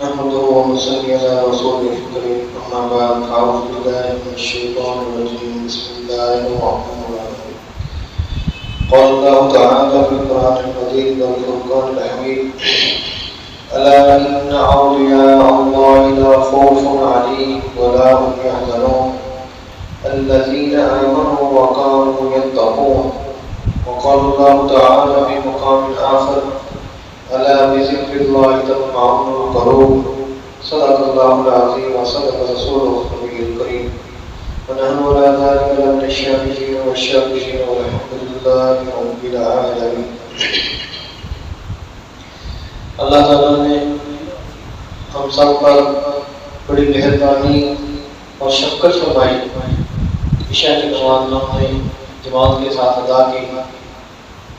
نحمده ونصلي على رسوله الكريم أما بعد أعوذ بالله من الشيطان الرجيم بسم الله الرحمن الرحيم قال الله تعالى في القرآن المجيد والفرقان الحميد ألا إن أولياء الله لا خوف عليهم ولا هم يحزنون الذين آمنوا وكانوا يتقون وقال الله تعالى في مقام آخر ألا بذكر الله تطمئن القلوب صدق الله العظيم وصدق رسوله النبي الكريم ونحن على ذلك من الشاهدين والشاكرين والحمد لله رب العالمين. اللہ تعالیٰ نے ہم سب پر بڑی مہربانی اور شفقت فرمائی. عشاء کی نماز ہم نے جماعت کے ساتھ ادا کی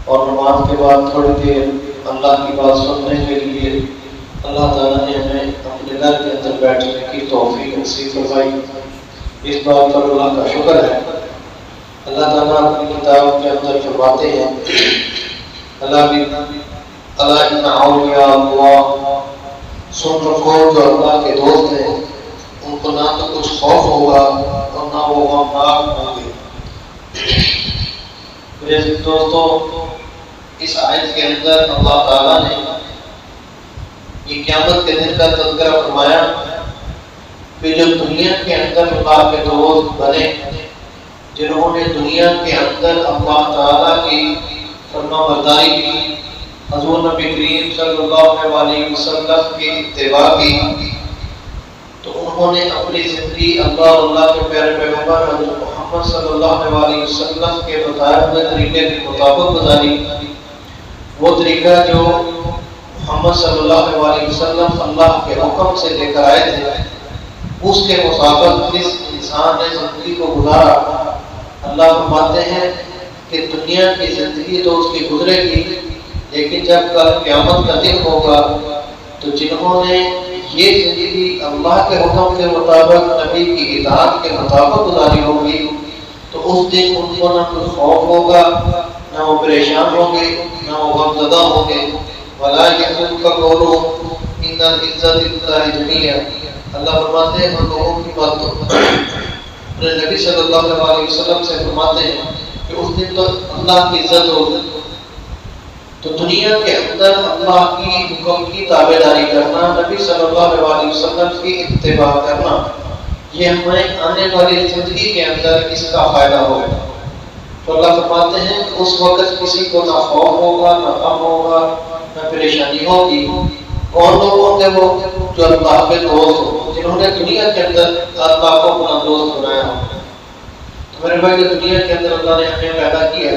اور نماز کے بعد تھوڑی دیر اللہ کی بات سننے کے لیے اللہ تعالیٰ نے ہمیں اپنے گھر کے اندر بیٹھنے کی توفیق نصیب فرمائی. اس بات پر اللہ کا شکر ہے. اللہ تعالیٰ اپنی کتاب کے اندر فرماتے ہیں اللہ ان اولیاء اللہ، سن رکھو جو اللہ کے دوست ہیں ان کو نہ تو کچھ خوف ہوگا اور نہ وہ غمناک ہوں گے. میرے دوستوں، اس آیت کے اندر اللہ تعالیٰ نے یہ قیامت کے دن کا تذکرہ فرمایا کہ جو دنیا کے اندر اللہ کے دوست بنے، جنہوں نے دنیا کے اندر اللہ تعالیٰ کی فرما برداری کی، حضور نبی کریم صلی اللہ علیہ وسلم کی اتباع کی، تو انہوں نے اپنی زندگی اللہ اور اللہ کے پیارے پیغمبر حضرت محمد صلی اللہ علیہ وسلم کے بتائے ہوئے طریقے کے مطابق گزاری. وہ طریقہ جو محمد صلی اللہ علیہ وسلم اللہ کے حکم سے لے کر آئے تھے، اس کے مطابق جس انسان نے زندگی کو گزارا، اللہ فرماتے ہیں کہ دنیا کی زندگی تو اس کی گزرے گی، لیکن جب کل قیامت کا دن ہوگا تو جنہوں نے یہ زندگی اللہ کے حکم کے مطابق نبی کی اطاعت کے مطابق گزاری ہوگی تو اس دن ان کو نہ کچھ خوف ہوگا، نہ وہ پریشان ہوں گے، نہ وہ غمزدہ ہوں گے. وَلَا يَحْزُنكَ قَوْلُهُمْ إِنَّ الْعِزَّةَ لِلَّهِ جَمِيعًا. اللہ فرماتے ہیں ان لوگوں کی بات تو اپنے نبی صلی اللہ علیہ وسلم سے فرماتے ہیں کہ اس دن تو اللہ کی عزت ہوگی. تو دنیا کے اندر اللہ کی حکم کی تابعداری کرنا، نبی صلی اللہ علیہ وسلم کی اتباع کرنا، یہ ہمیں آنے والی زندگی کے اندر اس کا فائدہ ہوگا. تو اللہ فرماتے ہیں کہ اس وقت کسی کو نہ خوف ہوگا، نہ غم ہوگا، نہ پریشانی ہوگی. کون لوگ ہوں گے؟ وہ جو اللہ کے دوست ہوں، جنہوں نے دنیا کے اندر اللہ کو اپنا دوست بنایا ہو. تو میرے بھائی، دنیا کے اندر اللہ نے ہمیں پیدا کیا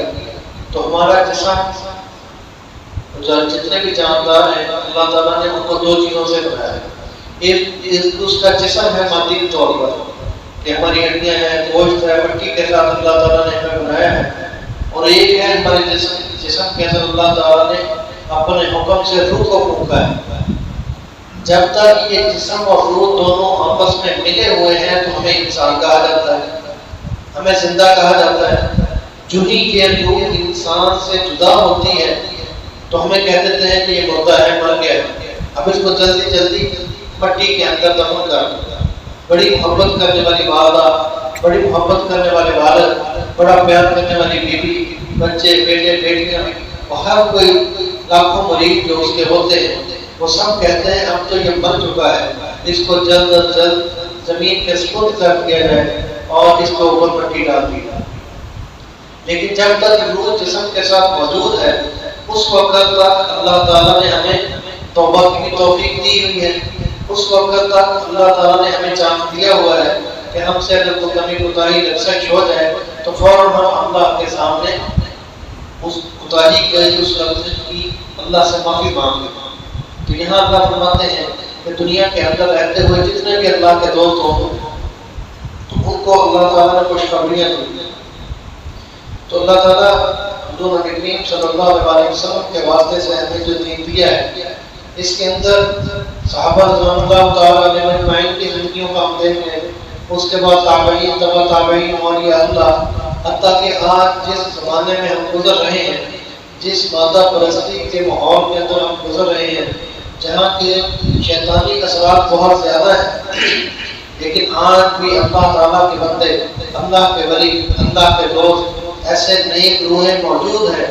تو ہمارا جسم، جتنے بھی جاندار ہیں اللہ تعالیٰ نے ان کو دو چیزوں سے بنایا ہے. ایک اس کا جسم ہے مادی طور پر کہ ہماری ہڈیاں ہیں، گوشت ہے، مٹی کے ساتھ اللہ تعالیٰ نے ہمیں بنایا ہے. اور ایک ہے ہمارے جسم کے اندر اللہ تعالیٰ نے اپنے حکم سے روح کو پھونکا ہے. جب تک یہ جسم اور روح دونوں آپس میں ملے ہوئے ہیں تو ہمیں انسان کہا جاتا ہے، ہمیں زندہ کہا جاتا ہے. جو ہی یہ روح انسان سے جدا ہوتی ہے تو ہمیں کہہ دیتے ہیں کہ یہ مردہ ہے، مر گیا ہے، اب اس کو جلدی جلدی مٹی کے اندر دفن کر دو. بڑی محبت کرنے والی والدہ، بڑی محبت کرنے والے والد، بڑا پیار کرنے والی بیوی، بچے، بیٹے، بیٹیاں، اور ہر کوئی لاکھوں مریض جو اس کے ہوتے ہیں، وہ سب کہتے ہیں اب تو یہ مر چکا ہے، اس کو جلد از جلد زمین کے سپرد کر دیا جائے اور اس کو اوپر مٹی ڈال دی جائے. لیکن جب تک روح جسم کے ساتھ موجود ہے اس وقت تک اللہ تعالیٰ نے ہمیں توبہ کی توفیق دی ہوئی ہے. اس وقت تک اللہ تعالیٰ نے ہمیں چانس دیا ہوا ہے کہ ہم سے اگر کوئی کمی کوتاہی لفظ ہو جائے تو فوراً ہم اللہ کے سامنے اس کوتاہی کی، اس لفظ کی اللہ سے معافی مانگیں. تو یہاں اللہ فرماتے ہیں کہ دنیا کے اندر رہتے ہوئے جتنے بھی اللہ کے دوست ہوں تو ان کو اللہ تعالیٰ نے خوشخبریاں دی. تو اللہ تعالیٰ حضور نبی کریم صلی اللہ علیہ وسلم کے واسطے سے ہمیں جو دین دیا ہے، اس کے اندر صحابہ رضوان اللہ تعالیٰ علیہ اجمعین کی زندگیوں کا ہم دیکھ لیں، اس کے بعد تابعین، تبع تابعین، اولیاء اللہ، حتیٰ کہ آج جس زمانے میں ہم گزر رہے ہیں، جس مادہ پرستی کے ماحول کے اندر ہم گزر رہے ہیں، جہاں کے شیطانی اثرات بہت زیادہ ہیں، لیکن آج بھی اللہ تعالیٰ کے بندے، اللہ کے ولی، اللہ کے دوست، ایسے نیک روحیں موجود ہیں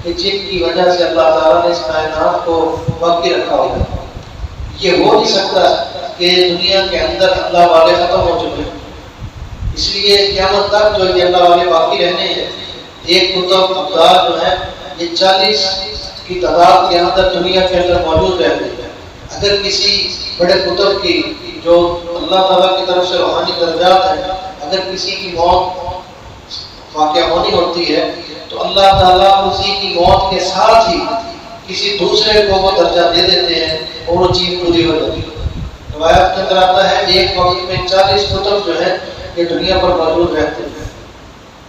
کہ جن کی وجہ سے اللہ تعالیٰ نے اس کائنات کو باقی رکھا ہوگا۔ یہ ہو نہیں سکتا کہ دنیا کے اندر اللہ والے ختم ہو چکے ہیں، اس لیے قیامت تک جو یہ اللہ والے باقی رہنے ہیں۔ ایک قطب ابدال جو ہے یہ 40 کی تعداد کے اندر دنیا کے اندر موجود رہتے ہیں۔ اگر کسی بڑے قطب کی جو اللہ تعالیٰ کی طرف سے روحانی درجات ہیں، اگر کسی کی موت واقع ہونی ہوتی ہے تو اللہ تعالیٰ اسی کی موت کے ساتھ ہی کسی دوسرے کو وہ درجہ دے دیتے ہیں اور وہ چیز پوری ہو جاتی ہے۔ روایت کے اندر آتا ہے ایک وقت میں 40 قطب جو ہے یہ دنیا پر موجود رہتے ہیں۔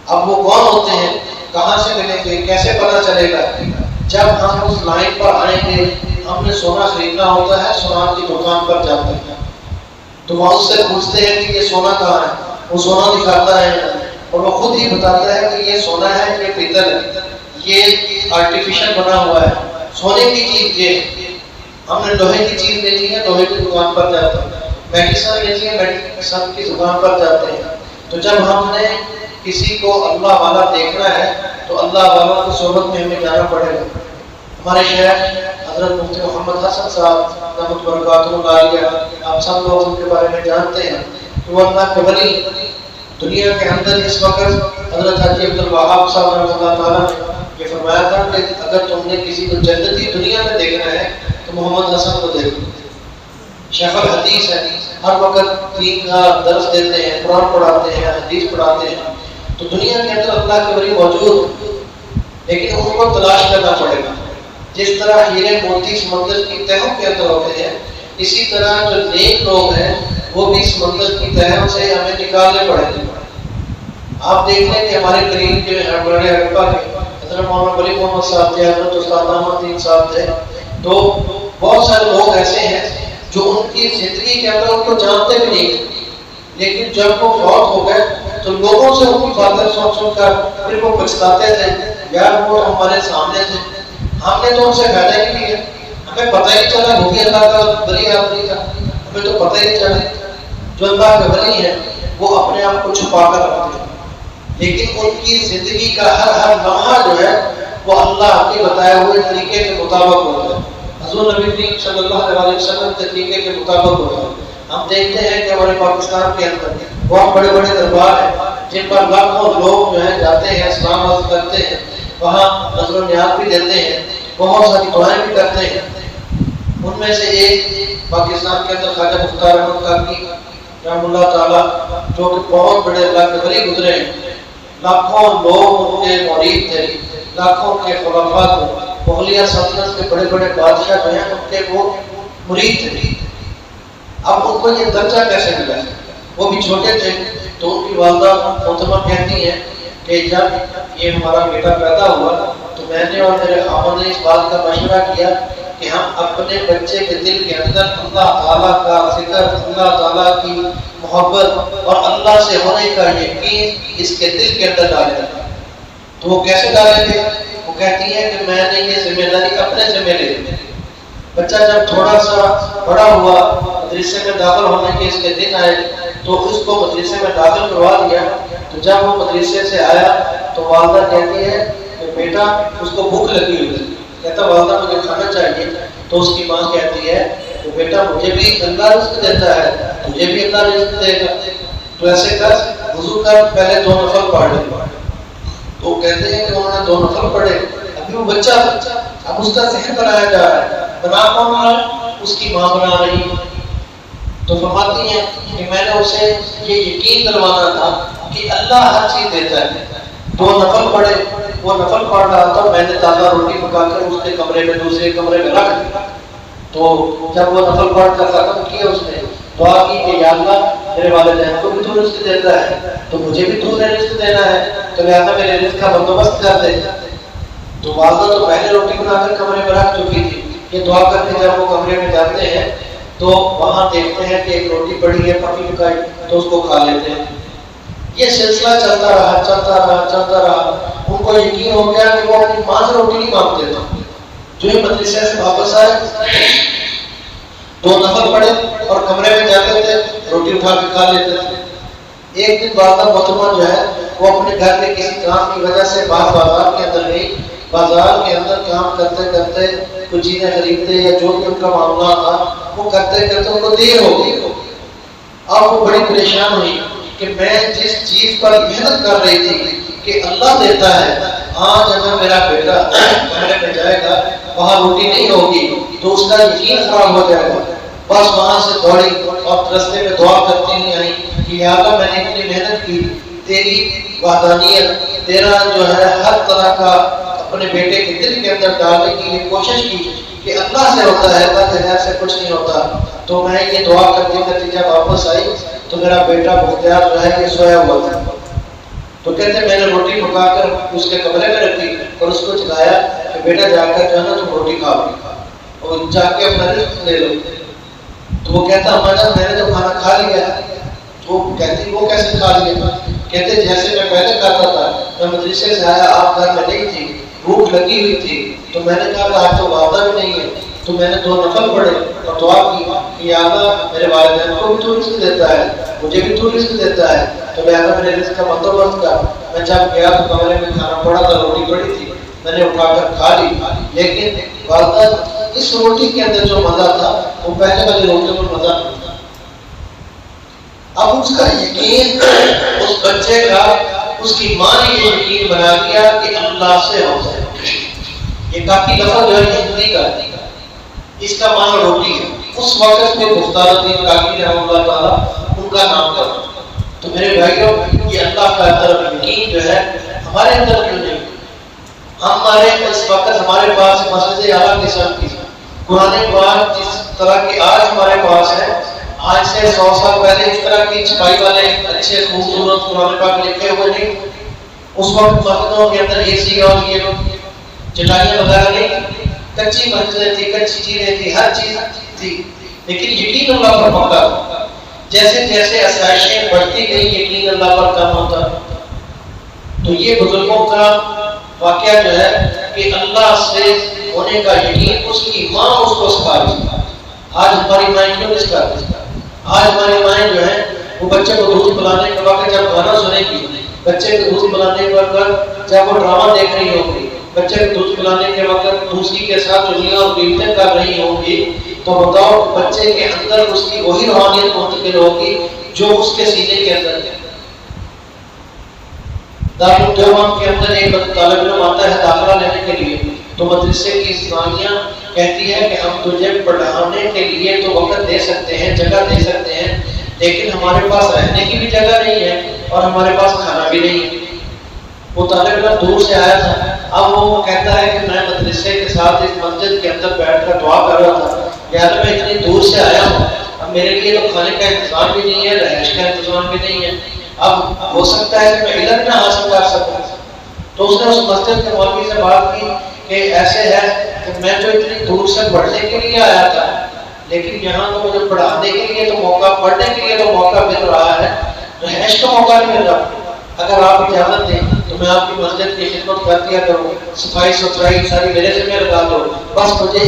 اب وہ کون ہوتے ہیں، کہاں سے ملیں گے، کیسے پتہ چلے گا؟ جب ہم اس لائن پر آئیں گے، ہم نے سونا خریدنا ہوتا ہے، سونار کی دکان پر جاتے ہیں تو وہاں اس سے پوچھتے ہیں کہ یہ سونا کہاں ہے، وہ سونا دکھاتا ہے اور وہ خود ہی بتاتا ہے کہ یہ سونا ہے، یہ پیتل ہے، یہ آرٹیفیشل بنا ہوا ہے، سونے کی چیز یہ ہے۔ ہم نے لوہے کی چیز لینی ہے، لوہے کی دکان پر جاتے ہیں، میڈیسن لینی ہے، میڈیسن کی دکان پر جاتے ہیں۔ تو جب ہم نے کسی کو اللہ والا دیکھنا ہے تو اللہ والا کی صحبت میں ہمیں جانا پڑے گا۔ ہمارے شیخ حضرت مفتی محمد حسن صاحب رحمۃ برکاتہ علیہ، آپ سب لوگ ان کے بارے میں جانتے ہیں کہ وہ اللہ کے ولی دنیا کے اندر اس وقت حضرت حاجی عبدالوہاب صاحب رحمۃ اللہ تعالیٰ نے یہ فرمایا تھا کہ اگر تم نے کسی کو جنتی دنیا میں دیکھنا ہے تو محمد حسن کو دیکھو۔ شیخ الحدیث ہے، ہر وقت دین کا درس دیتے ہیں، قرآن پڑھاتے ہیں، حدیث پڑھاتے ہیں۔ تو دنیا کے اندر اللہ کے ولی موجود، لیکن ان کو تلاش کرنا پڑے گا۔ جس طرح ہیرے موتی سمندر کی تہوں کے اندر ہوتے ہیں، اسی طرح جو نیک لوگ ہیں وہ بھی سمندر کی تہوں سے ہمیں نکالنے پڑیں گے۔ آپ دیکھ لیں کہ ہمارے قریب جو بڑے ہڑپا کے حضرت مولانا ولی محمد صاحب تھے، حضرت استاد احمد الدین صاحب تھے، تو بہت سارے لوگ ایسے ہیں جو ان کی زندگی کے اندر ان کو جانتے بھی نہیں تھے، لیکن جب وہ فوت ہو گئے تو لوگوں سے ان کی باتیں سن کر پھر وہ پچھتاتے تھے، یار وہ ہمارے سامنے تھے، ہم نے تو ان سے فائدہ ہی نہیں لیا، ہمیں پتہ ہی چلا وہ بھی اللہ کا ولی آدمی تھا، ہمیں تو پتہ ہی نہیں چلا۔ جو اللہ کے ولی ہے وہ اپنے آپ کو چھپا کر رکھتے ہیں، لیکن ان کی زندگی کا ہر لمحہ جو ہے وہ اللہ کے بتائے ہوئے طریقے کے مطابق ہوتا ہے، حضور نبی کریم صلی اللہ علیہ وسلم کے طریقے کے مطابق ہوتا ہے۔ ہم دیکھتے ہیں کہ ہمارے پاکستان کے اندر بہت بڑے بڑے دربار ہیں جن پر لاکھوں لوگ جو ہے جاتے ہیں، اسلام عرض کرتے ہیں، وہاں نظر و نیاز بھی دیتے ہیں، بہت ساری دعائیں بھی کرتے ہیں۔ ان میں سے ایک پاکستان کے اندر خواجہ مختار احمد کاکی رحمۃ اللہ تعالیٰ، جو کہ بہت بڑے اللہ کے ولی گزرے ہیں، لاکھوں لوگ ان کے مرید تھے، لاکھوں کے خلفاء کو، مغلیہ سلطنت کے بڑے بڑے بادشاہ جو ہیں ان کے وہ مرید تھے۔ اب ان کو یہ درجہ کیسے ملا؟ وہ بھی چھوٹے تھے تو ان کی والدہ محترمہ کہتی ہیں کہ جب یہ ہمارا بیٹا پیدا ہوا تو میں نے اور میرے خاوند نے اس بات کا مشورہ کیا کہ ہم اپنے بچے کے دل کے اندر اللہ تعالیٰ کا ذکر، اللہ تعالیٰ کی محبت اور اللہ سے ہونے کا یقین اس کے دل کے اندر ڈالیں گے۔ تو وہ کیسے ڈالیں گے؟ وہ کہتی ہے کہ میں نے یہ ذمہ داری اپنے ذمہ لے لی۔ بچہ جب تھوڑا سا بڑا ہوا، مدرسے میں داخل ہونے کے اس کے دن آئے تو اس کو مدرسے میں داخل کروا دیا۔ تو جب وہ مدرسے سے آیا تو والدہ کہتی ہے کہ بیٹا اس کو بھوک لگی ہوئی ہے، کہتا والدہ مجھے کھانا چاہیے۔ تو اس کی ماں کہتی ہے کہ بیٹا مجھے بھی اللہ رزق دیتا ہے، تجھے بھی اللہ رزق دے گا، تو ایسے کر وضو کر، پہلے 2 نفل پڑھ لے۔ تو کہتے ہیں کہ انہوں نے 2 نفل پڑھے، ابھی وہ بچہ اب اس کا ذہن بنایا جا رہا ہے، بنا کون رہا ہے؟ اس کی ماں بنا رہی ہے۔ تو فرماتی ہیں کہ میں نے اسے یہ یقین دلوانا تھا کہ اللہ ہر چیز دیتا ہے۔ 2 نفل پڑھے، وہ نفل پڑھ رہا تھا، میں نے تازہ روٹی پکا کر اس کے کمرے میں دوسرے کمرے میں رکھ دیا۔ تو جب وہ نفل پڑھ کر ختم کیا اس نے دعا کی کہ یا اللہ میرے والدین کو بھی تو رزق دیتا ہے تو مجھے بھی تو نے رزق دینا ہے، تو لہٰذا میرے رزق کا بندوبست کر دے۔ تو والدہ تو پہلے روٹی بنا کر کمرے میں رکھ چکی تھی، یہ دعا کر کے جب وہ کمرے میں جاتے ہیں تو وہاں دیکھتے ہیں کہ ایک روٹی پڑی ہے پکی پکائی، تو اس کو کھا لیتے ہیں۔ یہ سلسلہ چلتا رہا چلتا رہا چلتا رہا، ان کو یقین ہو گیا کہ وہ اپنی ماں سے روٹی نہیں مانگتے تھے. جو ہی مدرسے سے واپس آئے 2 نفل پڑے اور کمرے میں جاتے تھے, روٹی اٹھا کے کھا لیتے تھے. ایک دن والدہ محترمہ جو ہے وہ اپنے گھر کے کسی کام کی وجہ سے باہر بازار کے اندر گئی. بازار کے اندر کام کرتے کرتے کچھ چیزیں خریدتے یا جو بھی ان کا معاملہ تھا وہ کرتے کرتے ان کو دیر ہو گئی. اب وہ بڑی پریشان ہوئی کہ میں جس چیز پر محنت کر رہی تھی کہ اللہ دیتا ہے, آج اگر میرا بیٹا کمرے میں جائے گا وہاں روٹی نہیں ہوگی تو اس کا یقین خراب ہو جائے گا. بس وہاں سے دوڑی اور رستے میں دعا کرتی ہوئی آئی کہ یا اللہ میں نے اتنی محنت کی, تیری وحدانیت, تیرا جو ہے ہر طرح کا اپنے بیٹے کے دل کے اندر ڈالنے کی یہ کوشش کی کہ اللہ سے ہوتا ہے, اللہ کے غیر سے کچھ نہیں ہوتا. تو میں یہ دعا کرتے کرتے جب واپس آئی تو میرا بیٹا بختیار جو ہے یہ سویا ہوا تھا. تو کہتے میں نے روٹی پکا کر اس کے کمرے میں رکھی اور اس کو چلایا کہ بیٹا جا کر جو ہے نا تم روٹی کھاؤ اور جا کے اپنا رزق لے لو. تو وہ کہتا اما جان میں نے تو کھانا کھا لیا. تو وہ کہتی وہ کیسے کھا لیا؟ کہتے جیسے میں پہلے کھاتا تھا, میں مدرسے سے آیا آپ گھر میں نہیں تھی, بھوک لگی ہوئی تھی, تو میں نے کہا کہ آج تو والدہ بھی نہیں ہے, تو میں نے 2 نفل پڑھے اور دعا کی کہ یا اللہ میرے والدین کو بھی تو رزق دیتا ہے, مجھے بھی تو رزق دیتا ہے, تو لہٰذا میرے رزق کا بندوبست کر. میں جب گیا تو کمرے میں کھانا پڑا تھا, روٹی پڑی تھی, میں نے اٹھا کر کھا لی. لیکن والدہ اس روٹی کے اندر جو مزہ تھا وہ پہلے والی روٹی میں مزہ نہیں تھا. اب اس کا یقین اس بچے کا اس کی ماں نے یہ یقین بنا دیا کہ اللہ سے ہوتا ہے. یہ کافی لفظ جو ہے ہندی کا, اس کا معنی روٹی ہے. اس وقت میں مختار الدین کاکی رحمہ اللہ تعالیٰ ان کا نام تھا. تو میرے بھائیوں یہ اللہ کا طرف یقین جو ہے ہمارے اندر کیوں نہیں؟ ہمارے اس وقت ہمارے پاس مسجد اعلیٰ قسم کی قرآن پاک جس طرح کی آج ہمارے پاس ہے, آج سے 100 سال پہلے اس طرح کی چھپائی والے اچھے خوبصورت قرآن پاک لکھے ہوئے نہیں. اس وقت مسجدوں کے اندر اے سی اور یہ چٹائیاں وغیرہ نہیں, کچی مسجدیں تھی, کچی چیزیں تھی, ہر چیز تھی. لیکن یقین اللہ پر پکا. جیسے جیسے آسائشیں بڑھتی گئی یقین اللہ پر کم ہوتا. تو یہ بزرگوں کا واقعہ جو ہے کہ اللہ سے ہونے کا یقین اس کی ماں اس کو سکھا دی. آج ہماری مائیں کیوں نہیں سکھاتی؟ آج ہماری مائیں جو ہیں وہ بچے کو دودھ پلانے کے وقت جب گانا سنے گی, بچے کو دودھ پلانے کے وقت جب وہ ڈرامہ دیکھ رہی ہوگی, بچے کو دودھ پلانے کے وقت دوسری کے ساتھ دنیا اور بیٹیں کر رہی ہوں گی, تو بتاؤ بچے کے اندر اس کی وہی روحانیت منتقل ہوگی جو اس کے سینے کے اندر ہے. دارالدوام کے اندر ایک طالب علم آتا ہے داخلہ لینے کے لیے, تو مدرسے کی اسلامیہ کہتی ہے کہ ہم تجھے پڑھانے کے لیے تو وقت دے سکتے ہیں, جگہ دے سکتے ہیں, لیکن ہمارے پاس رہنے کی بھی جگہ نہیں ہے اور ہمارے پاس کھانا بھی نہیں ہے. وہ طالب علم دور سے آیا تھا. اب وہ کہتا ہے کہ میں مدرسے کے ساتھ اس مسجد کے اندر بیٹھ کر دعا کر رہا تھا, یار میں اتنی دور سے آیا ہوں, اب میرے لیے تو کھانے کا انتظام بھی نہیں ہے, رہائش کا انتظام بھی نہیں ہے, اب ہو سکتا ہے کہ میں علم نہ حاصل کر سکوں. تو اس نے اس مسجد کے مولوی سے بات کی کہ ایسے ہے کہ میں جو اتنی دور سے پڑھنے کے لیے آیا تھا, لیکن یہاں تو مجھے پڑھانے کے لیے تو موقع, پڑھنے کے لیے تو موقع مل رہا ہے, رہائش کا موقع نہیں مل رہا. اگر آپ اجازت دیں تو میں آپ کی مسجد کی خدمت کر دیا کروں, صفائی ستھرائی ساری میرے ذمہ لگا دو, بس مجھے